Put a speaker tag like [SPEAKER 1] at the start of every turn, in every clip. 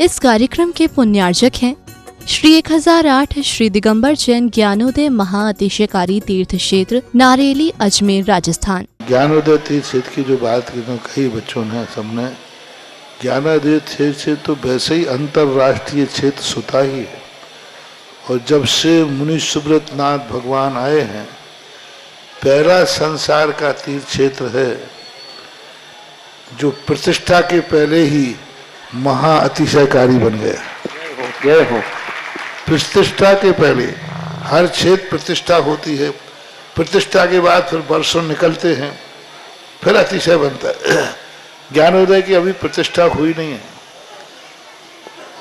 [SPEAKER 1] इस कार्यक्रम के पुण्यार्जक हैं श्री 1008 श्री दिगंबर जैन ज्ञानोदय महाअतिशयकारी तीर्थ क्षेत्र नारेली अजमेर राजस्थान।
[SPEAKER 2] ज्ञानोदय तीर्थ क्षेत्र की जो बात की तो कई बच्चों ने सबने ज्ञानोदय क्षेत्र से तो वैसे ही अंतर्राष्ट्रीय क्षेत्र सुता ही है। और जब से मुनि सुब्रत नाथ भगवान आए हैं, पहला संसार का तीर्थ क्षेत्र है जो प्रतिष्ठा के पहले ही महाअतिशयकारी बन गया। प्रतिष्ठा के पहले हर क्षेत्र प्रतिष्ठा होती है, प्रतिष्ठा के बाद फिर वर्षों निकलते हैं, फिर अतिशय बनता है। ज्ञानोदय की अभी प्रतिष्ठा हुई नहीं है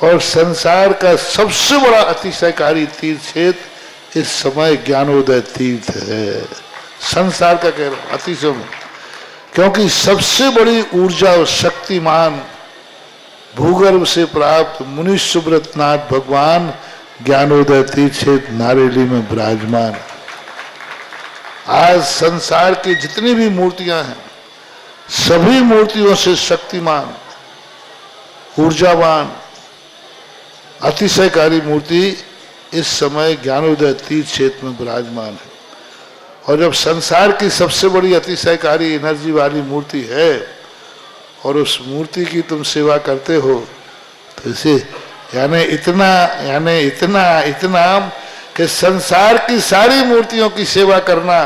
[SPEAKER 2] और संसार का सबसे बड़ा अतिशयकारी तीर्थ क्षेत्र इस समय ज्ञानोदय तीर्थ है। संसार का कह रहा हूं अतिशय में, क्योंकि सबसे बड़ी ऊर्जा और शक्तिमान भूगर्भ से प्राप्त मुनि सुब्रत नाथ भगवान ज्ञानोदय तीर्थ क्षेत्र नारेली में विराजमान। आज संसार की जितनी भी मूर्तियां हैं, सभी मूर्तियों से शक्तिमान, ऊर्जावान, अतिशयकारी मूर्ति इस समय ज्ञानोदय तीर्थ क्षेत्र में विराजमान है। और जब संसार की सबसे बड़ी अतिशयकारी एनर्जी वाली मूर्ति है और उस मूर्ति की तुम सेवा करते हो, तो इसे यानी इतना कि संसार की सारी मूर्तियों की सेवा करना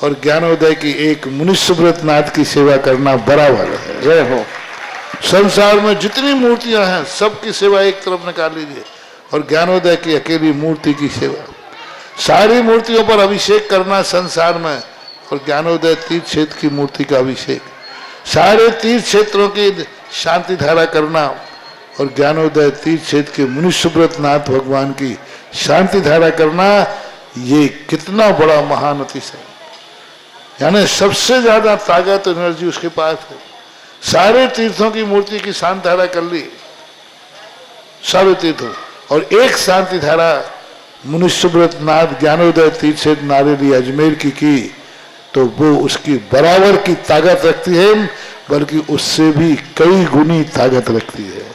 [SPEAKER 2] और ज्ञानोदय की एक मुनि सुब्रत नाथ की सेवा करना बराबर है। जय हो। संसार में जितनी मूर्तियां हैं सबकी सेवा एक तरफ निकाल लीजिए और ज्ञानोदय की अकेली मूर्ति की सेवा। सारी मूर्तियों पर अभिषेक करना संसार में और ज्ञानोदय तीर्थ क्षेत्र की मूर्ति का अभिषेक। सारे तीर्थ क्षेत्रों की शांति धारा करना और ज्ञानोदय तीर्थ क्षेत्र के मुनि सुब्रत नाथ भगवान की शांति धारा करना, ये कितना बड़ा महान अतिशय। यानी सबसे ज्यादा ताकत एनर्जी उसके पास है। सारे तीर्थों की मूर्ति की शांति धारा कर ली, सारे तीर्थों, और एक शांति धारा मुनि सुब्रत नाथ ज्ञानोदय तीर्थ क्षेत्र नारेली अजमेर की तो वो उसकी बराबर की ताकत रखती है, बल्कि उससे भी कई गुनी ताकत रखती है।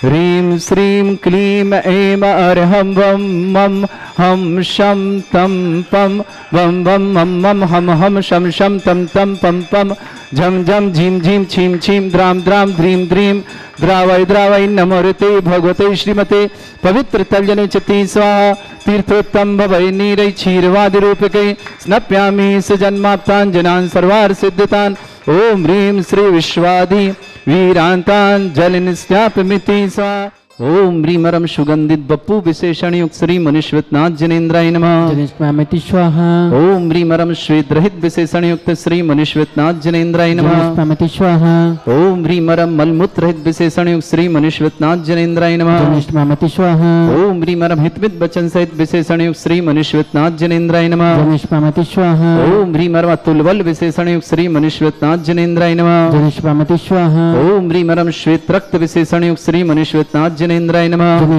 [SPEAKER 3] ह्रीं श्रीं क्लीं ऐं अर्हं वं मं हम शं तं पं वं वं मं मं हम हम शं शं तं तं पं पं झं झं झीं झीं छीं छीं द्रां द्रां ध्रीं द्रीं द्रावय द्रावय नमोरते भगवते श्रीमते पवित्र तल्यने चित्ती स्वाहा। तीर्थोत्तम भवै नीरै क्षीरवादि रूपके स्नप्यामि सजन्माप्ताञ्जनान् सर्वार्थ सिद्धितान्। ओम ह्रीं श्री विश्वादि वीरांतान जलनिस्यापमिति स्वाहा। ओम ह्रीमरम सुगंधित बप्पू विशेषण युक्त श्री मनुष्यनाथ जनेन्द्राय नमः स्वाहा। ओम ह्रीमरम श्वेत रहित विशेषण युक्त श्री मनुष्यनाथ जनेन्द्राय नमः स्वाहा। ओम ह्रीमरम मलमूत्र रहित विशेषण युक्त श्री मनुष्यनाथ जनेन्द्राय नमः स्वाहा। ओम ह्रीमरम हितमित वचन सहित विशेषण युक्त श्री मनुष्यनाथ जनेन्द्राय नमः स्वाहा। ओम ह्रीमरम अतुल बल विशेषण युक्त श्री मनुष्यनाथ जनेन्द्राय नमः स्वाहा। ओम ह्रीमरम श्वेत रक्त विशेषण युक्त श्री मनुष्यनाथ जनेन्द्राय नमः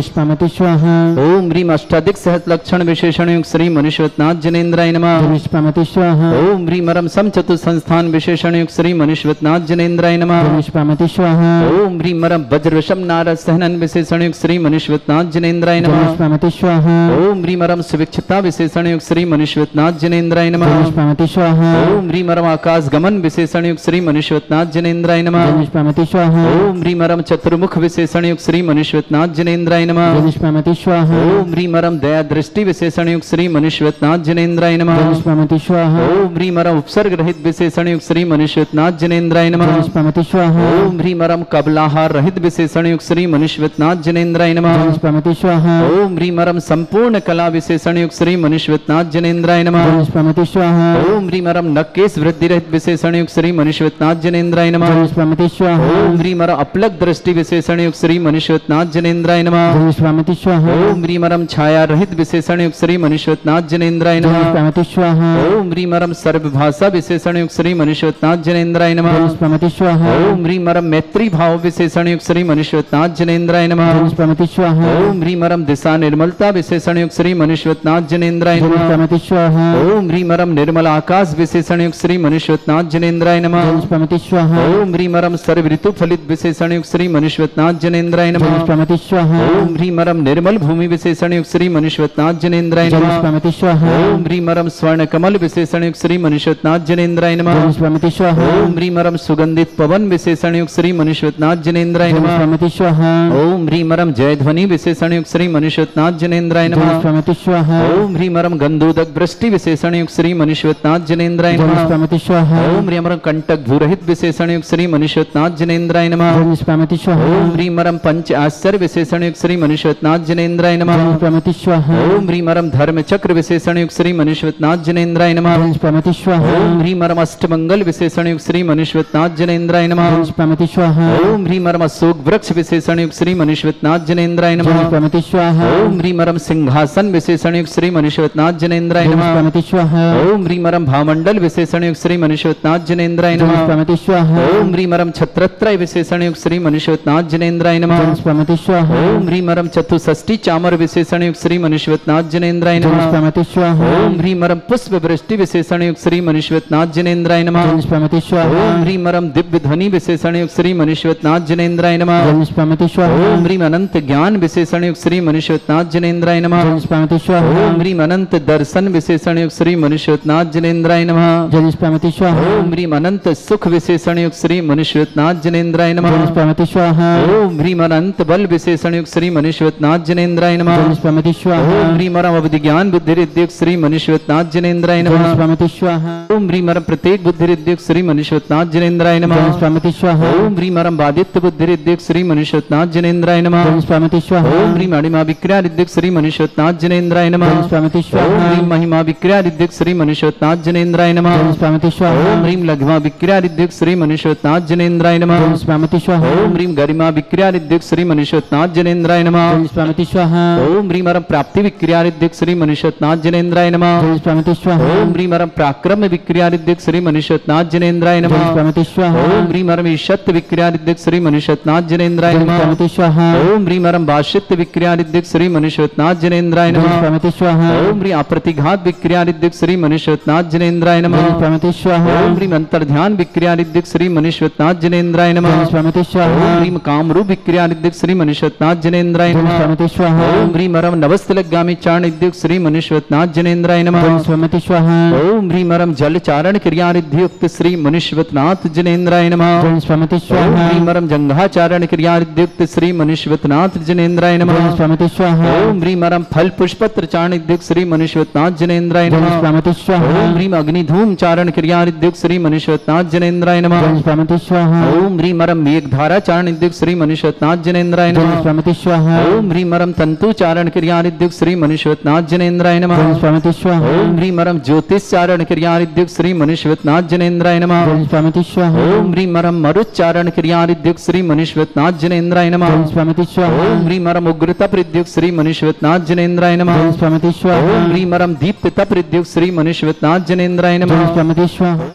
[SPEAKER 3] स्वाहा। ओम ह्रीं अष्टाधिक सहस्र लक्षण विशेषण युक्त श्री मनुष्यनाथ जनेन्द्राय नमः स्वाहा। ओम ह्रीमरम समचतुर संस्थान विशेषण युक्त श्री मनुष्यनाथ जनेन्द्राय नमः स्वाहा। ओम ह्रीमरम वज्रवशम नारद सहनन विशेषण युक्त श्री मनुष्यनाथ जनेन्द्राय नमः स्वाहा। ओम ह्रीमरम सुविक्षता विशेषण युक्त श्री मनुष्यनाथ जनेन्द्राय नमः स्वाहा। ओम ह्रीमरम आकाश गमन विशेषण युक्त श्री मनुष्यनाथ जनेन्द्राय नमः स्वाहा। ओम ह्रीमरम चतुर्मुख विशेषण युक्त श्री मनुष्यनाथ जनेन्द्राय नमः स्वाहा। ओम ह्रीमरम दया दृष्टि विशेषण युक्त श्री मनुष्यनाथ जनेन्द्राय नमः स्वाहा। ओम ह्रीमरम उपसर्ग रहित विशेषण युक्त श्री मनुष्यनाथ जनेन्द्राय नमः स्वाहा। ओम ह्रीमरम कबलाहार रहित विशेषण युक्त श्री मनुष्यनाथ जनेन्द्राय नमः स्वाहा। ओम ह्रीमरम संपूर्ण कला विशेषण युक्त श्री मनुष्यनाथ जनेन्द्राय नमः स्वाहा। ओम ह्रीमरम नक्केश वृद्धि रहित विशेषण युक्त श्री मनुष्यनाथ जनेन्द्राय नमः स्वाहा। ओम ह्रीमरम अपलक दृष्टि विशेषण युक्त श्री मनुष्यनाथ मनुष्यत्नाथ जनेन्द्राय नमः।
[SPEAKER 4] जय स्वामिति स्वाहा।
[SPEAKER 3] ओम ह्रीम रम छाया रहित विशेषण युक्त श्री मनुष्यत्नाथ जनेन्द्राय
[SPEAKER 4] जय
[SPEAKER 3] नमः।
[SPEAKER 4] स्वामिति स्वाहा।
[SPEAKER 3] ओम ह्रीम रम सर्वभाषा विशेषण युक्त श्री मनुष्यत्नाथ जनेन्द्राय
[SPEAKER 4] जय
[SPEAKER 3] नमः।
[SPEAKER 4] स्वामिति स्वाहा।
[SPEAKER 3] ओम ह्रीम रम मैत्री भाव विशेषण युक्त श्री मनुष्यत्नाथ जनेन्द्राय नमः।
[SPEAKER 4] जय स्वामिति स्वाहा।
[SPEAKER 3] ओम ह्रीम रम दिशा निर्मलता विशेषण युक्त श्री मनुष्यत्नाथ जनेन्द्राय
[SPEAKER 4] जय
[SPEAKER 3] नमः।
[SPEAKER 4] स्वामिति स्वाहा।
[SPEAKER 3] ओम ह्रीम रम निर्मल आकाश विशेषण युक्त श्री मनुष्यत्नाथ जनेन्द्राय नमः।
[SPEAKER 4] जय स्वामिति स्वाहा।
[SPEAKER 3] ओम ह्रीम रम सर्व ऋतु फलित विशेषण युक्त श्री मनुष्यत्नाथ जनेन्द्राय
[SPEAKER 4] जय
[SPEAKER 3] नमः।
[SPEAKER 4] स्वामिति स्वाहा।
[SPEAKER 3] ओम ह्रीम रम निर्मल भूमि विशेषण युक्त श्री मनुष्यत्नाथ जनेन्द्राय
[SPEAKER 4] जय
[SPEAKER 3] नमः।
[SPEAKER 4] स्वामिति स्वाहा।
[SPEAKER 3] ओम ह्रीम रम स्वर्ण कमल विशेषण युक्त श्री मनुष्यत्नाथ जनेन्द्राय नमः।
[SPEAKER 4] जय स्वामिति स्वाहा।
[SPEAKER 3] ओम ह्रीम रम सुगंधित पवन विशेषण युक्त श्री मनुष्यत्नाथ जनेन्द्राय
[SPEAKER 4] जय
[SPEAKER 3] नमः।
[SPEAKER 4] स्वामिति स्वाहा।
[SPEAKER 3] ओम ह्रीम रम जय ध्वनि विशेषण युक्त श्री मनुष्यत्नाथ जनेन्द्राय
[SPEAKER 4] जय
[SPEAKER 3] नमः।
[SPEAKER 4] स्वामिति स्वाहा।
[SPEAKER 3] ओम ह्रीम रम गंधोदक वृष्टि विशेषण युक्त श्री मनुष्यत्नाथ जनेन्द्राय
[SPEAKER 4] जय
[SPEAKER 3] नमः।
[SPEAKER 4] स्वामिति स्वाहा।
[SPEAKER 3] ओम ह्रीम रम कंटक भूरहित विशेषण युक्त श्री मनुष्यत्नाथ जनेन्द्राय नमः।
[SPEAKER 4] जय स्वामिति स्वाहा।
[SPEAKER 3] ओम ह्रीम रम पंच आश्चर्य विशेषण युक्त श्री मनुष्यत्नाथ जनेन्द्राय नमः।
[SPEAKER 4] जय स्वामिति स्वाहा।
[SPEAKER 3] ओम ह्रीम रम धर्म चक्र विशेषण युक्त श्री मनुष्यत्नाथ जनेन्द्राय नमः।
[SPEAKER 4] जय स्वामिति स्वाहा।
[SPEAKER 3] ओम ह्रीम रम अष्टमंगल विशेषण युक्त श्री मनुष्यत्नाथ जनेन्द्राय नमः।
[SPEAKER 4] जय स्वामिति स्वाहा।
[SPEAKER 3] ओम ह्रीम रम अशोक वृक्ष विशेषण युक्त श्री मनुष्यत्नाथ जनेन्द्राय
[SPEAKER 4] जय
[SPEAKER 3] नमः।
[SPEAKER 4] स्वामिति स्वाहा।
[SPEAKER 3] ओम ह्रीम रम सिंहासन विशेषण युक्त श्री मनुष्यत्नाथ जनेन्द्राय
[SPEAKER 4] जय
[SPEAKER 3] नमः।
[SPEAKER 4] स्वामिति स्वाहा।
[SPEAKER 3] ओम ह्रीम रम भामंडल विशेषण युक्त श्री मनुष्यत्नाथ जनेन्द्राय
[SPEAKER 4] जय
[SPEAKER 3] नमः।
[SPEAKER 4] स्वामिति स्वाहा।
[SPEAKER 3] ओम ह्रीम रम छत्रत्रय विशेषण युक्त श्री मनुष्यत्नाथ जनेन्द्राय नमः।
[SPEAKER 4] जय स्वामिति स्वाहा।
[SPEAKER 3] ओम ह्रीम रम चतुष्षष्टि चामर विशेषण युक्त श्री मनुष्यत्नाथ जनेन्द्राय
[SPEAKER 4] जय
[SPEAKER 3] नमः।
[SPEAKER 4] स्वामिति स्वाहा।
[SPEAKER 3] ओम ह्रीम रम पुष्प वृष्टि विशेषण युक्त श्री मनुष्यत्नाथ जनेन्द्राय नमः।
[SPEAKER 4] जय स्वामिति स्वाहा।
[SPEAKER 3] ओम ह्रीम रम दिव्य ध्वनि विशेषण युक्त श्री मनुष्यत्नाथ जनेन्द्राय नमः।
[SPEAKER 4] जय स्वामिति स्वाहा।
[SPEAKER 3] ओम ह्रीम अनंत ज्ञान विशेषण युक्त श्री मनुष्यत्नाथ जनेन्द्राय नमः।
[SPEAKER 4] जय स्वामिति स्वाहा।
[SPEAKER 3] ओम ह्रीम अनंत दर्शन विशेषण युक्त श्री मनुष्यत्नाथ जनेन्द्राय नमः।
[SPEAKER 4] जय स्वामिति स्वाहा।
[SPEAKER 3] ओम ह्रीम अनंत सुख विशेषण युक्त श्री मनुष्यत्नाथ जनेन्द्राय
[SPEAKER 4] जय
[SPEAKER 3] नमः।
[SPEAKER 4] स्वामिति स्वाहा।
[SPEAKER 3] ओम ह्रीम अनंत बल विशेषण युक्त श्री मनुष्यत्नाथ जनेन्द्राय नमः।
[SPEAKER 4] जय स्वामिति स्वाहा।
[SPEAKER 3] ओम ह्रीम रम अवधि ज्ञान बुद्धि युक्त श्री मनुष्यत्नाथ जनेन्द्राय
[SPEAKER 4] जय
[SPEAKER 3] नमः।
[SPEAKER 4] स्वामिति स्वाहा।
[SPEAKER 3] ओम ह्रीम रम प्रत्येक बुद्धि युक्त श्री मनुष्यत्नाथ जनेन्द्राय
[SPEAKER 4] जय
[SPEAKER 3] नमः।
[SPEAKER 4] स्वामिति स्वाहा।
[SPEAKER 3] ओम ह्रीम रम बादित्य बुद्धि युक्त श्री मनुष्यत्नाथ जनेन्द्राय नमः।
[SPEAKER 4] जय स्वामिति स्वाहा।
[SPEAKER 3] ओम ह्रीम अणिमा विक्रिया युक्त श्री मनुष्यत्नाथ जनेन्द्राय नमः।
[SPEAKER 4] जय स्वामिति
[SPEAKER 3] ओम
[SPEAKER 4] स्वाहा।
[SPEAKER 3] ह्रीम महिमा विक्रिया युक्त श्री मनुष्यत्नाथ जनेन्द्राय नमः।
[SPEAKER 4] जय स्वामिति स्वाहा।
[SPEAKER 3] ओम ह्रीम लघ्मा विक्रिया युक्त श्री मनुष्यत्नाथ जनेन्द्राय नमः।
[SPEAKER 4] जय स्वामिति स्वाहा।
[SPEAKER 3] ओम ह्रीम गरिमा विक्रिया युक्त श्री मनुष्यत्नाथ जनेन्द्राय नमः।
[SPEAKER 4] जय स्वामिति स्वाहा।
[SPEAKER 3] ओम ह्रीम रम प्राप्ति विक्रिया युक्त श्री मनुष्यत्नाथ जनेन्द्राय नमः।
[SPEAKER 4] जय स्वामिति स्वाहा।
[SPEAKER 3] ओम ह्रीम रम पराक्रम विक्रिया युक्त श्री मनुष्यत्नाथ जनेन्द्राय
[SPEAKER 4] जय
[SPEAKER 3] नमः।
[SPEAKER 4] स्वामिति स्वाहा।
[SPEAKER 3] ओम ह्रीम रम ईशत विक्रिया युक्त श्री मनुष्यत्नाथ जनेन्द्राय
[SPEAKER 4] जय
[SPEAKER 3] नमः।
[SPEAKER 4] स्वामिति स्वाहा।
[SPEAKER 3] ओम ह्रीम रम भाषित विक्रिया युक्त श्री मनुष्यत्नाथ जनेन्द्राय
[SPEAKER 4] जय
[SPEAKER 3] नमः।
[SPEAKER 4] स्वामिति स्वाहा।
[SPEAKER 3] ओम ह्रीम अप्रतिघात विक्रिया युक्त श्री मनुष्यत्नाथ जनेन्द्राय
[SPEAKER 4] जय
[SPEAKER 3] नमः।
[SPEAKER 4] स्वामिति स्वाहा।
[SPEAKER 3] ओम ह्रीम अंतर्ध्यान विक्रिया युक्त श्री मनुष्यत्नाथ जनेन्द्राय नमः।
[SPEAKER 4] जय स्वामिति स्वाहा।
[SPEAKER 3] ओम ह्रीम कामरूप विक्रिया युक्त श्री मनुष्यत्नाथ जनेन्द्राय
[SPEAKER 4] जय
[SPEAKER 3] नमः।
[SPEAKER 4] स्वामिति स्वाहा।
[SPEAKER 3] ओम ह्रीम रम नवस्तलगामी चारण युक्त श्री मनुष्यत्नाथ जनेन्द्राय नमः।
[SPEAKER 4] जय स्वामिति स्वाहा।
[SPEAKER 3] ओम ह्रीम रम जल चारण क्रिया युक्त श्री मनुष्यत्नाथ जनेन्द्राय नमः।
[SPEAKER 4] जय स्वामिति
[SPEAKER 3] ओम
[SPEAKER 4] स्वाहा।
[SPEAKER 3] ह्रीम रम जंघाचारण क्रिया युक्त श्री मनुष्यत्नाथ जनेन्द्राय
[SPEAKER 4] जय
[SPEAKER 3] नमः।
[SPEAKER 4] स्वामिति स्वाहा।
[SPEAKER 3] ओम ह्रीम रम फल पुष्पत्र चारण युक्त श्री मनुष्यत्नाथ जनेन्द्राय
[SPEAKER 4] जय
[SPEAKER 3] नमः।
[SPEAKER 4] स्वामिति स्वाहा।
[SPEAKER 3] ओम ह्रीम अग्निधूम चारण क्रिया युक्त श्री मनुष्यत्नाथ जनेन्द्राय नमः।
[SPEAKER 4] जय स्वामिति स्वाहा।
[SPEAKER 3] ओम ह्रीम रम मेघधारा चारण युक्त श्री मनुष्यत्नाथ जनेन्द्राय
[SPEAKER 4] जय
[SPEAKER 3] नमः।
[SPEAKER 4] स्वामिति स्वाहा।
[SPEAKER 3] ओम ह्रीम रम तंतु चारण क्रिया युक्त श्री मनुष्यत्नाथ जनेन्द्राय नमः।
[SPEAKER 4] जय स्वामिति स्वाहा।
[SPEAKER 3] ओम ह्रीम रम ज्योतिष चारण क्रिया युक्त श्री मनुष्यत्नाथ जनेन्द्राय नमः।
[SPEAKER 4] जय स्वामिति स्वाहा।
[SPEAKER 3] ओम ह्रीम रम मरुच्चारण क्रिया युक्त श्री मनुष्यत्नाथ जनेन्द्राय नमः।
[SPEAKER 4] जय स्वामिति स्वाहा।
[SPEAKER 3] ओम ह्रीम रम उग्रता प्रद्युक्त श्री मनुष्यत्नाथ जनेन्द्राय नमः।
[SPEAKER 4] जय स्वामिति स्वाहा।
[SPEAKER 3] ओम ह्रीम रम दीप्तता प्रद्युक्त श्री मनुष्यत्नाथ जनेन्द्राय
[SPEAKER 4] जय
[SPEAKER 3] नमः।
[SPEAKER 4] स्वामिति स्वाहा।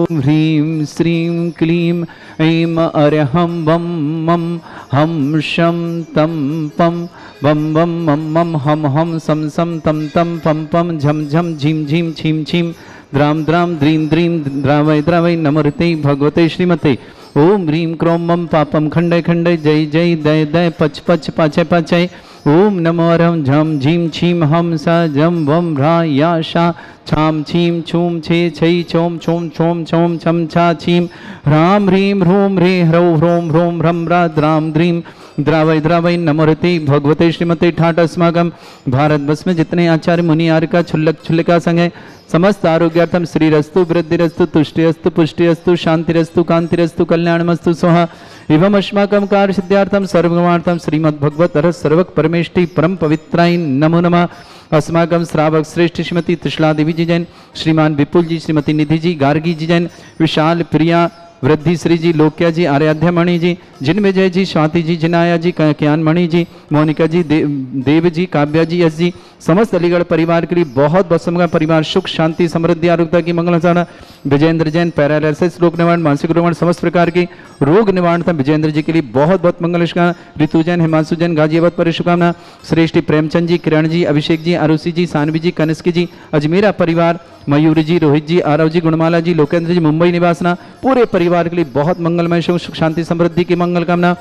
[SPEAKER 3] ओम ह्रीं श्रीं क्लीं ऐं अरहं वं मं हम शं तं पं वं वं मं मं हम हम सं सं तं तं पं पं झं झं झीं झीं छीं छीं द्रां द्रां द्रीं द्रीं द्रावय द्रावय नमोते भगवते श्रीमते। ओम ह्रीं क्रों मं पापं खण्डय खण्डय जय जय दय दय पच पच पाचय पाचय। ओम नमो रं झं झीं छीं हम स जं वं भ्रा या शा छाम छीं छूं छे छै छौं छौं छौं छौं छम छा छीं ह्रां ह्रीं ह्रूं ह्रे ह्रौ ह्रौं ह्रौं ह्रं ह्रा द्रां द्रीं द्रावय द्रावय नमोते भगवते श्रीमते। ठाट अस्माकं भारतवर्ष में जितने आचार्य मुनि आर्य का छुल्लक छुल्लिका संग है समस्त आरोग्यार्थम श्रीरस्तु वृद्धिरस्तु तुष्टिरस्तु पुष्टिरस्तु शांतिरस्तु कांतिरस्तु कल्याणमस्तु स्वाहा। एवं अस्माकं कार्य सिद्ध्यार्थम सर्वगुणार्थम श्रीमद्भगवत रस सर्वक परमेष्टि परम पवित्राय नमो नमः। अस्माकं श्रावक श्रेष्ठ श्रीमती त्रिशला देवी जी जैन, श्रीमान विपुल जी, श्रीमती निधि जी, गार्गी जी जैन, विशाल प्रिया वृद्धि श्री जी, लोक्या जी, आर्याध्या मणि जी, जिन विजय जी, स्वाति जी, जिनाया जी, ज्ञान मणि जी, मोनिका जी, देव जी, काव्या जी, यश जी, समस्त अलीगढ़ परिवार के लिए बहुत बहुत समग्र परिवार सुख शांति समृद्धि आरोग्यता की मंगल सारा। विजेंद्र जैन पैरालिसिस रोग निवारण, मानसिक रोग निवारण, समस्त प्रकार के रोग निवारण था विजेंद्र जी के लिए बहुत बहुत मंगल शुभकामना। ऋतु जैन, हिमांशु जैन, गाजियाबाद पर शुभकामना। श्रेष्ठी प्रेमचंद जी, किरण जी, अभिषेक जी, आरुषि जी, सानवी जी, कनिष्क जी, अजमेरा परिवार, मयूरी जी, रोहित जी, आरव जी, गुणमाला जी, लोकेंद्र जी, मुंबई निवासना, पूरे परिवार के लिए बहुत मंगलमय सुख शांति समृद्धि की मंगल कामना।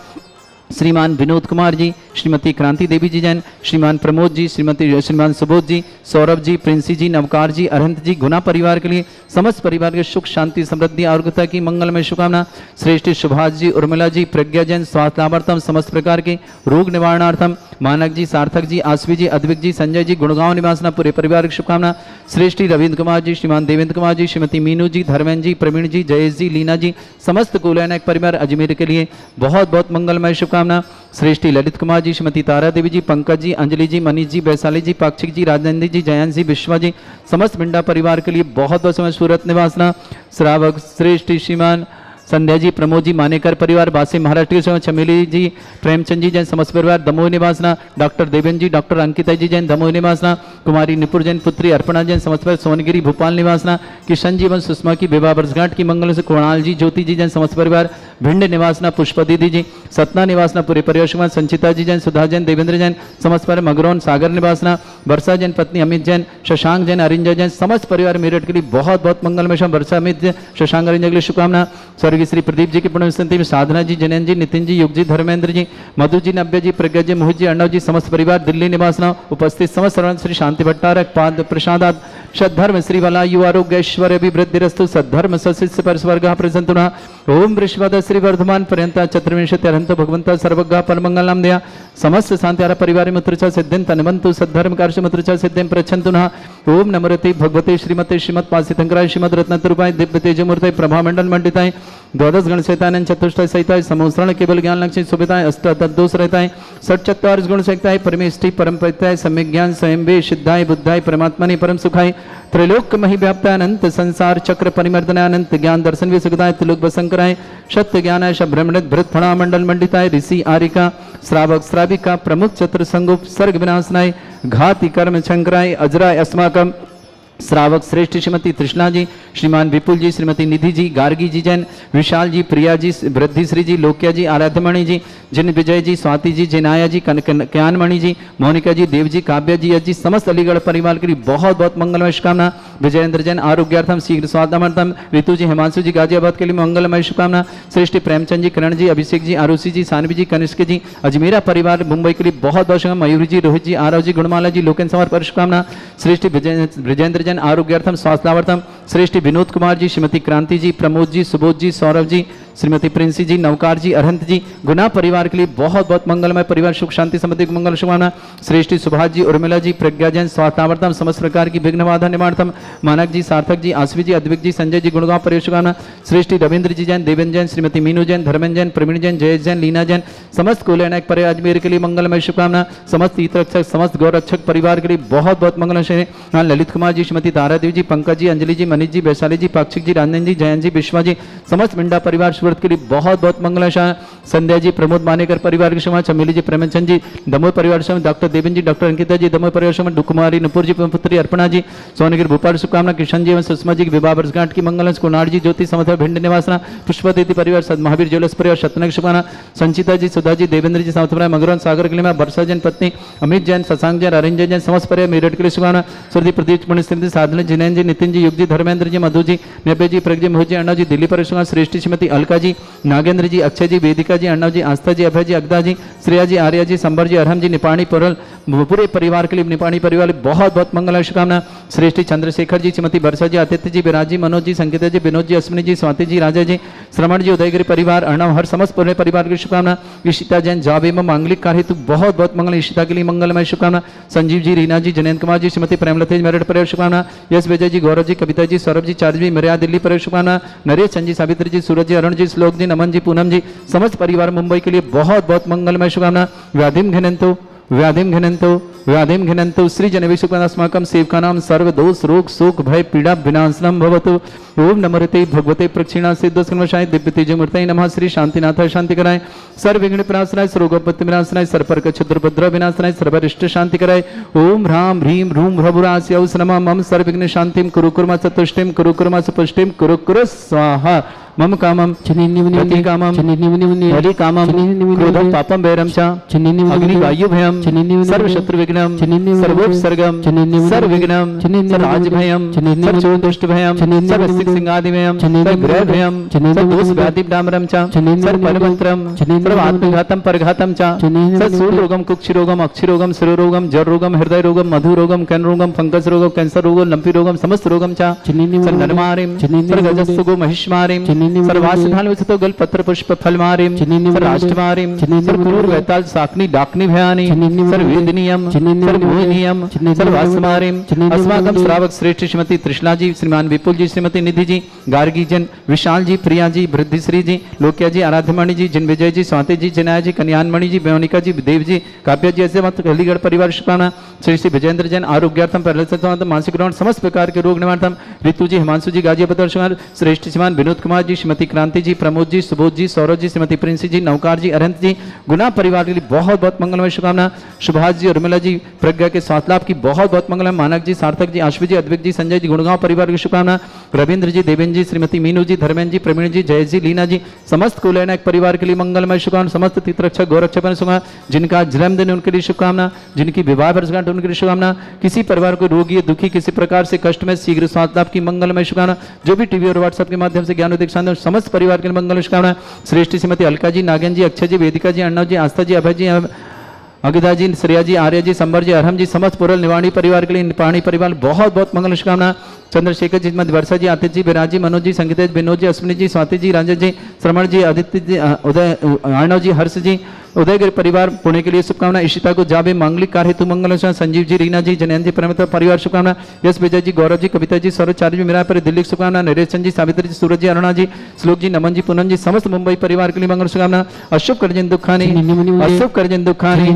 [SPEAKER 3] श्रीमान विनोद कुमार जी, श्रीमती क्रांति देवी जी जैन, श्रीमान प्रमोद जी, श्रीमान सुबोध जी, सौरभ जी, प्रिंसी जी, नवकार जी, अरहंत जी, गुना परिवार के लिए समस्त परिवार के सुख शांति समृद्धि आरोग्यता की मंगलमय शुभकामना। श्रेष्ठ सुभाष जी, उर्मिला जी, प्रज्ञा जैन, स्वास्थ्य लाभार्थम, समस्त प्रकार के रोग निवारणार्थम, मानक जी, सार्थक जी, आसवी जी, अद्विक जी, संजय जी, गुड़गांव निवासना, पूरे परिवार की शुभकामना। श्रेष्ठी रविंद्र कुमार जी, श्रीमान देवेंद्र कुमार जी, श्रीमती मीनू जी, धर्मेंद्र जी, प्रवीण जी, जयेश जी, लीना जी, समस्त कुलैनक परिवार अजमेर के लिए बहुत बहुत मंगलमय शुभकामना। श्रेष्ठी ललित कुमार जी, श्रीमती तारा देवी जी, पंकज जी, अंजलि जी, मनीष जी, वैशाली जी, पाक्षिक जी, राजेंद्र जी, जयंत जी, विश्वा जी, समस्त बिंडा परिवार के लिए बहुत बहुत समय सूरत निवासना। श्रावक श्रेष्ठी श्रीमान संध्या जी, प्रमोद जी, मानेकर परिवार, बासी महाराष्ट्र के चमेली जी, प्रेमचंद जी जैन, समस्त परिवार दमोह निवासना। डॉक्टर देवेंद्र जी, डॉक्टर अंकिता जी जैन, दमोह निवासना। कुमारी निपुर जैन, पुत्री अर्पणा जैन, समस्त परिवार सोनगिरी भोपाल निवासना। किशन जी एवं सुषमा की विवाह वर्षगांठ की मंगल से कुणाल जी, ज्योति जी जैन, समस्त परिवार भिंड निवासना। पुष्पा दीदी जी, सतना निवासना, पूरे परिवार शुभकामना। संचिता जी जैन, सुधा जैन, देवेंद्र जैन, समस्त परिवार मगरौन सागर निवासना। वर्षा जैन, पत्नी अमित जैन, शशांक जैन, अरिंजा जैन, समस्त परिवार मेरठ के लिए बहुत बहुत मंगलमय। वर्षा अमित, शशांक, अरिंजा के लिए शुभकामना। स्वर्गीय श्री प्रदीप जी की पुण्यस्मृति में साधना जी, जैन जी, नितिन जी, युग जी, धर्मेंद्र जी, मधु जी, नव्या जी, प्रज्ञा जी, मोहित जी, अर्णव जी, समस्त परिवार दिल्ली निवासना। उपस्थित समस्त सर्वण श्री शांति भट्टारक पाद प्रसादात सद्धर्म श्री वला यु आरोग्य ऐश्वर्य अभिवृद्धिरस्तु सद्धर्म सशिष्य परस्वर्ग प्रसंतुना। ओम वृषभद श्री वर्धमान पर्यंत चतुर्विंशति अरहंत भगवंत सर्वज्ञ परमंगल नाम दया समस्त शांति परिवार मित्र सिद्धिं तन्वन्तु सद्धर्म कार्य मित्र सिद्धिं प्रच्छन्तु नः। ओम नमोते भगवते श्रीमते श्रीमत् पासितंकराय श्रीमद रत्नतरूपाय दिव्य तेजमूर्तये प्रभामंडल मंडिताय द्वादश गण सहिताय चतुष्टय सहिताय समोसरण केवल ज्ञान लक्ष्मी सुविधाय अष्ट तद्दोष रहताय षट्चत्वारिश गुण सहिताय परमेष्टि परम परिताय सम्यक ज्ञान स्वयं वे सिद्धाय बुद्धाय परमात्मने परम सुखाय त्रैलोक मही व्याप्ताय अनंत संसार चक्र परिमर्दनाय अनंत ज्ञान दर्शन वे सुखदाय त्रिलोक बसंकराय सत्य ज्ञानाय शब्रह्मणित भृत फणा मंडल मंडिताय ऋषि आरिका श्रावक श्राविका प्रमुख चतुर संगुप सर्ग विनाशनाय घाति कर्म शंकराय अजराय अस्माकम। श्रावक श्रेष्ठ श्रीमती कृष्णा जी, श्रीमान विपुल जी, श्रीमती निधि जी, गार्गी जी जैन, विशाल जी, प्रिया जी, वृद्धिश्री जी, लोक्या जी, आराध्यमणि जी, जिन विजय जी, स्वाति जी, जिनाया जी, ज्ञानमणि जी, मोनिका जी, देव जी, काव्या जी, यश जी, समस्त अलीगढ़ परिवार के लिए बहुत बहुत मंगलमय शुभकामना। विजयेंद्र जैन आरोग्यार्थम शीघ्र स्वास्थ्यर्थम। ऋतु जी, हिमांशु जी, गाजियाबाद के लिए मंगलमय शुभकामना। श्रेष्ठ प्रेमचंद जी, किरण जी, अभिषेक जी, आरुषि जी, सानवी जी, कनिष्क जी, अजमेरा परिवार मुंबई के लिए बहुत बहुत शुभकामना। मयूरी जी, रोहित जी, आरव जी, गुणमाला जी, लोकेन समर पर शुभकामना। श्रेष्ठ विजेंद्र जैन आरोग्यार्थम स्वास्थ्य लाभार्थम। श्रेष्ठ विनोद कुमार जी, श्रीमती क्रांति जी, प्रमोद जी, सुबोध जी, सौरभ जी, श्रीमती प्रिंसी जी, नवकार जी, अरहंत जी, गुना परिवार के लिए बहुत बहुत मंगलमय परिवार सुख शांति समृद्धि मंगल शुभकामना। श्रेष्ठी सुभाष जी, उर्मिला जी, प्रज्ञा जैन, स्वास्थ्यावर्तम, समस्त प्रकार की विघ्न बाधा निवारणम। मानक जी, सार्थक जी, आसवी जी, अद्विक जी, संजय जी, गुणगांव परिवार शुभकामना। श्रेष्ठी रविंद्र जी जैन, देवेंद्र जैन, श्रीमती मीनू जैन, धर्मेंद्र जैन, प्रवीण जैन, जयेश जैन, लीना जैन, समस्त कुलैनक परिवार अजमेर के लिए मंगलमय शुभकामना। समस्त हितरक्षक समस्त गौरक्षक परिवार के लिए बहुत बहुत मंगलमय। ललित कुमार जी, श्रीमती तारा देवी जी, पंकज जी, अंजलि जी, मनीष जी, वैशाली जी, पाक्षिक जी, राजेंद्र जी, जयंत जी, विश्वा जी, समस्त मिंडा परिवार सूरत के लिए बहुत बहुत मंगलशाह। संध्या जी, प्रमोद मानेकर परिवार के समाज, चमेली जी, प्रेमचंद जी, दमोह परिवार समाज, डॉक्टर देवेंद्र जी, डॉक्टर अंकिता जी, दमोह परिवार समाज, कुमारी नुपुर जी, पुत्री अर्पणा जी, सोनगिर भोपाल शुभकामना। किशन जी एवं सुषमा जी की विवाह वर्षगांठ की मंगल। कुनार जी, ज्योति समर्थ भिंड निवासना। पुष्पदेती परिवार सद महावीर ज्वेलर्स परिवार शतनक शुभकामना। संचिता जी, सुधा जी, देवेंद्र जी, समर्थ मगरौन सागर के लिए वर्षा जैन पत्नी अमित जैन, शशांक जैन, अरिंजन जैन, समस्त परिवार मेरठ के लिए शुभकामना। स्वर्गीय प्रदीप पुण्यस्मृति साधना जिनैन जी, नितिन जी, युग जी, धर्मेंद्र जी, मधु जी, नब्बे जी, प्रज्ञा मोहित जी, अर्णव जी, दिल्ली पर शुभकामना। श्रेष्ठी श्रीमती अलका जी, नागेंद्र जी, अक्षय जी, वेदिका जी, अर्णव जी, आस्था जी, अभय जी, अगदा जी, श्रेया जी, आर्या जी, संबर जी, अरहम जी, निपाणी पुरल पूरे परिवार के लिए निपाणी परिवार बहुत बहुत मंगल शुभकामना। श्रेष्ठी चंद्रशेखर जी, श्रीमती वर्षा जी, आदित्य जी, विराज जी, मनोज जी, संकेता जी, विनोद जी, अश्विनी जी, स्वाति जी, राजा जी, श्रवण जी, उदयगिरी परिवार, अर्णव हर समस्त पूरे परिवार की शुभकामना। ईशिता जैन जॉब एवं मांगलिक कार्य हेतु बहुत बहुत मंगल। ईशिता के लिए मंगलमय शुभकामना। संजीव जी, रीना जी, जयंत कुमार जी, श्रीमती प्रेमलतेज मेरठ परिवार शुभकामना। यश विजय जी, गौरव जी, कविता जी, सौरभ जी, चार्ज जी, मरिया दिल्ली परिवार शुभकामना। नरेश चंद जी, सावित्री जी, सूरज जी, अरुण जी, श्लोक जी, नमन जी, पूनम जी, समस्त परिवार मुंबई के लिए बहुत बहुत मंगलमय शुभकामना। व्याधिम घनंतो व्याधिं घ्नन्तु श्रीजनविशुकमस्माकं सेवकानां सर्वदोष रोग शोक भय पीड़ा विनाशनम भवतु। ओम नमोते भगवते प्रक्षिणा सिद्धस्कर्मशाय दिव्य तेजमूर्तये नमः। श्री शांतिनाथाय शांति कराय, सर्व विघ्न विनाशनाय, सर्वोपत्ति विनाशनाय, सर्वपर्क क्षुद्रभद्र विनाशनाय, सर्वरिष्ट शांति कराय। ओम ह्रां ह्रीं ह्रूं भ्रभुरास्यौ नमः। मम सर्वविघ्न शांतिं कुरु कुर्मा सतुष्टिं कुरु कुर्मा सुपुष्टिं कुरु कुरु स्वाहा। मम कामं यति कामं हरि कामं क्रोधं पापं वैरं च अग्नि वायु भयं सर्वशत्रु विघ्नं सर्वोपसर्गं सर्वविघ्नं सर्वराजभयं सर्वचोदुष्ट भयं सर्वसिक सिंहादि भयं सर्वग्रह भयं सर्वदोष व्याधि डामरं च सर्वपरमंत्रं सर्वात्मघातं परघातं च सर्वसूलरोगं कुक्षिरोगं अक्षिरोगं शिरोरोगं जररोगं हृदय रोगं मधुरोगं कैनरोगं फंगस रोगं कैंसर रोगं लंपी रोगं समस्त रोगं च सर्वधनमारिं सर्वगजस्तुगो महिष्मारिं सर्वासिधान विसतो गल पत्र पुष्प फलमारिं सर्वाष्टमारिं सर्वक्रूर वैताल साकनी डाकनी भयानी सर्ववेदनीयं सर्वमोहनीयं सर्वास्मारिं अस्माकं श्रावक श्रेष्ठ श्रीमती त्रिशला जी, श्रीमान विपुल जी, श्रीमती निधि जी, गार्गी जन, विशाल जी, प्रिया जी, वृद्धिश्री जी, लोकिया जी, आराध्यमणि जी, जिनविजय जी, स्वाति जी, जनाया जी, कन्यानमणि जी, बेवनिका जी, देव जी, काव्या जी, ऐसे मत हलीगढ़ परिवार शुभकामना। श्री श्री विजेंद्र जैन आरोग्यार्थम पैरालिसिस मानसिक रोग समस्त प्रकार के रोग निवारणार्थम ऋतु जी, हिमांशु जी, गाजियाबाद शुमार श्रेष्ठ श्रीमान विनोद कुमार जी, श्रीमती क्रांति जी, प्रमोद जी, सुबोध जी, सौरभ जी, श्रीमती प्रिंसी जी, नौकार जी, अरंत जी, गुना परिवार के लिए बहुत बहुत मंगलमय शुभकामना। सुभाष जी, उर्मिला जी, प्रज्ञा के स्वास्थ्य लाभ की बहुत बहुत मंगलमय। मानक जी, सार्थक जी, आश्वी जी, अद्विक जी, संजय जी, गुड़गांव परिवार की शुभकामना। रविंद्र जी, देवेंद्र जी, श्रीमती मीनू जी, धर्मेंद्र जी, प्रवीण जी, जय जी, लीना जी, समस्त कुलनायक परिवार के लिए मंगलमय शुभकामना। समस्त तीर्थरक्षक गौरक्षक शुभकामना। जिनका जन्मदिन उनके लिए शुभकामना, जिनकी विवाह वर्षगांठ उनके लिए शुभकामना। किसी परिवार को रोगी दुखी किसी प्रकार से कष्ट में शीघ्र स्वास्थ्य लाभ की मंगलमय शुभकामना। जो भी टीवी और व्हाट्सएप के माध्यम से ज्ञान दीक्षा समस्त परिवार के लिए मंगल शुभकामना। श्रेष्ठ श्रीमती अलका जी, नागेन जी, अक्षय जी, वेदिका जी, अर्णव जी, आस्था जी, अभय जी, अगिता जी, श्रेया जी, आर्य जी, संबर जी, अरहम जी, समस्त पुरल निवाणी परिवार के लिए निपाणी परिवार बहुत बहुत मंगल शुभकामना। चंद्रशेखर जी, मध्य वर्षा जी, आतिथ जी, विराज जी, मनोज जी, संगीतेश, विनोद जी, अश्विनी जी, स्वाति जी, रंजन जी, श्रमण जी, आदित्य जी, उदय, अर्णव जी, हर्ष जी, उदयगिरी परिवार पुणे के लिए शुभकामना। इशिता को जाबे मांगलिक कार्य हेतु मंगल। संजीव जी, रीना जी, जनयन जी, परमिता परिवार शुभकामना। यश विजय जी, गौरव जी, कविता जी, सौरचार्य जी, मेरा पर दिल्ली शुभकामना। नरेशन जी, सावित्री जी, सूरज जी, अरुणा जी, श्लोक जी, नमन जी, पूनम जी, समस्त मुंबई परिवार के लिए मंगल शुभकामना। अशुभ करजन दुखानी अशुभ करजन दुखानी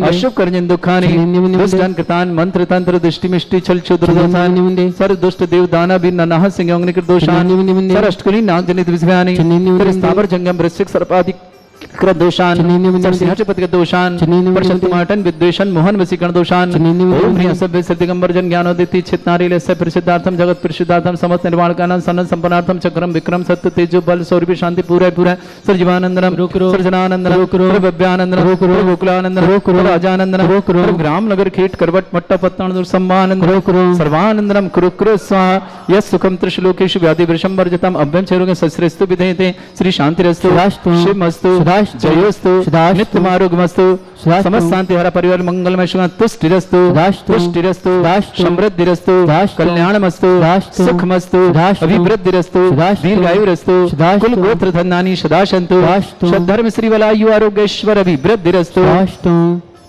[SPEAKER 3] अशुभ करजन दुखानी दुष्टन कृतान मंत्र तंत्र दृष्टि मिष्टि छल क्षुद्र सर्व दुष्ट देव दाना भी ननाह सिंह दोषान सर अष्टकुली नाग जनित विषयानि स्थावर जंगम वृश्चिक सर्पाधिक दोषान सिंहपति दोषान परशंतुमाटन विद्वेषण मोहन वसीकरण दोषान ओम ह्रीं सभ्य सिद्धिगंबर जन ज्ञानोदिति चित्नारी लस्य परिशुद्धार्थम जगत परिशुद्धार्थम समस्त निर्वाण कारणं सन्न संपन्नार्थम चक्रम विक्रम सत्य तेजो बल सौरभि शांति पूरा पूरा सर्वजीवानंदनम सर्वजनानंदनम सर्वव्यानंदनम गोकुलानंदनम राजानंदनम ग्राम नगर खेट करवट मट्टा पत्तन सम्मानंद सर्वानंदनम कुरु कुरु स्वाहा यस् सुखम त्रिशलोकेषु व्याधि वृषम वर्जितम अभ्यं चरोगे सस्रेस्तु विधेयते श्री शांतिरस्तु शिवमस्तु जयोस्तु नित्यम आरोग्यमस्तु समस्त शांति हरा परिवार मंगलमय शुभ तुष्टिरस्तु पुष्टिरस्तु समृद्धिरस्तु कल्याणमस्तु सुखमस्तु अभिवृद्धिरस्तु दीर्घायुरस्तु कुल गोत्र धनानि सदा सन्तु सद्धर्म श्रीवलायु आरोग्येश्वर अभिवृद्धिरस्तु।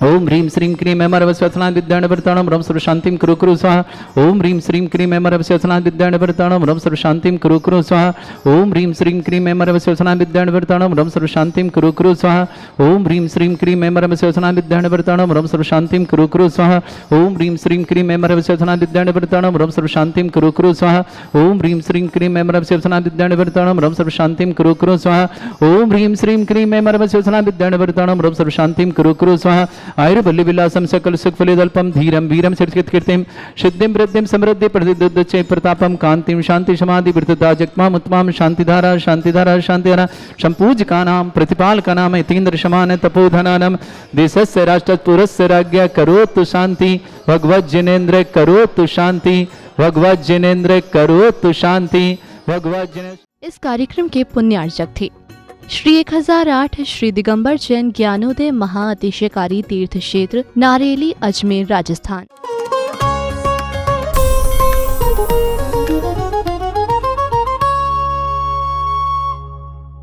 [SPEAKER 3] ओम ह्रीं श्रीं क्रीं ऐं मरवस्वथनां विद्याणवर्ताणं रं सर्व शांतिं कुरु कुरु स्वाहा। ओम ह्रीं श्रीं क्रीं ऐं मरवस्वथनां विद्याणवर्ताणं रं सर्व शांतिं कुरु कुरु स्वाहा। ओम ह्रीं श्रीं क्रीं ऐं मरवस्वथनां विद्याणवर्ताणं रं सर्व शांतिं कुरु कुरु स्वाहा। ओम ह्रीं श्रीं क्रीं ऐं मरवस्वथनां विद्याणवर्ताणं रं सर्व शांतिं कुरु कुरु स्वाहा। ओम ह्रीं श्रीं क्रीं ऐं मरवस्वथनां विद्याणवर्ताणं रं सर्व शांतिं कुरु कुरु स्वाहा। ओम ह्रीं श्रीं क्रीं ऐं मरवस्वथनां विद्याणवर्ताणं रं सर्व शांतिं कुरु कुरु स्वाहा। ओम ह्रीं श्रीं क्रीं ऐं मरवस्वथनां विद्याणवर्ताणं रं सर्व शांतिं कुरु कुरु स्वाहा। आयुर्बल्य विलासम सकल सुख फलिदल्पम धीरम वीरम सिद्धित कीर्तिम सिद्धिं वृद्धिं समृद्धि प्रदिदुच्चै प्रतापम कांतिम शांति समाधि वृद्धता जगमाम उत्तमाम शांतिधारा शांतिधारा शांतिधारा संपूज्यकानां प्रतिपालकानां यतीन्द्र समान तपोधनानां देशस्य राष्ट्रपुरस्य राज्ञा करोतु शांति भगवत जिनेन्द्र करोतु शांति भगवत जिनेन्द्र करोतु शांति भगवत जिनेन्द्र।
[SPEAKER 1] इस कार्यक्रम के पुण्यार्चक थे श्री 1008 श्री दिगंबर जैन ज्ञानोदय महाअतिशयकारी तीर्थ क्षेत्र नारेली, अजमेर, राजस्थान।